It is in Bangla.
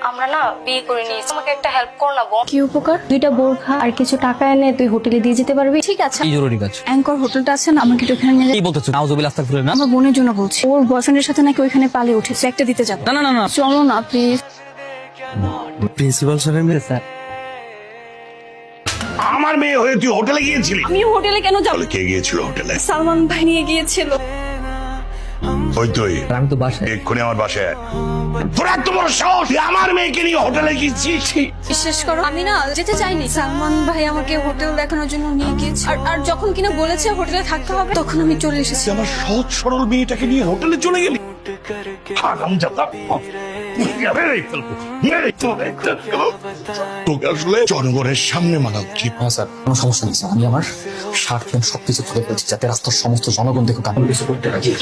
আমরা না বিয়ে করে নিয়েছি, আমাকে একটা হেল্প কর না বোন। কি উপকার? 2টা বোরখা আর কিছু টাকা এনে তুই হোটেলে দিয়ে যেতে পারবি? ঠিক আছে। কি জরুরি কাজ? অ্যাঙ্কর হোটেলটা আছে না, আমাকে একটু ওখানে নিয়ে কি বলতেছো? নাউজুবিল্লাহ আস্তাগফিরুল্লাহ না? আমার বোনের জন্য বলছি, ওর বয়ফ্রেন্ডের সাথে নাকি ওইখানে পালিয়ে উঠেছে, একটা দিতে যাবো। না না না না চলো না প্লিজ। প্রিন্সিপাল স্যারের মেয়ে? স্যার আমার মেয়ে হয়ে তুই হোটেলে গিয়েছিলি? আমি হোটেলে কেন যাবো? কে গিয়েছিল হোটেলে? সালমান ভাই নিয়ে গিয়েছিল। ওই তুই আমি তো বাসায়। এক্ষুনি আমার বাসায়। তোর এত বড় সাহস, তুই আমার মেয়েকে নিয়ে হোটেলে গিয়েছিস? বিশ্বাস করো, আমি না যেতে চাইনি। সালমান ভাই আমাকে হোটেল দেখানোর জন্য নিয়ে গিয়েছে, আর যখন কিনা বলেছে হোটেলে থাকতে হবে, তখন আমি চলে এসেছি। তুই আমার সহজ সরল মেয়েটাকে নিয়ে হোটেলে চলে গেলি? হারামজাদা। মেরেই ফেলবো, মেরেই ফেলবো। তোকে আসলে জনগণের সামনে মানা উচিত। হ্যাঁ স্যার, কোনো সমস্যা নেই স্যার। আমি আমার শার্ট প্যান্ট সবকিছু খুলে ফেলছি যাতে রাস্তার সমস্ত জনগণ দেখুক আমি কিছু করতে রাজি।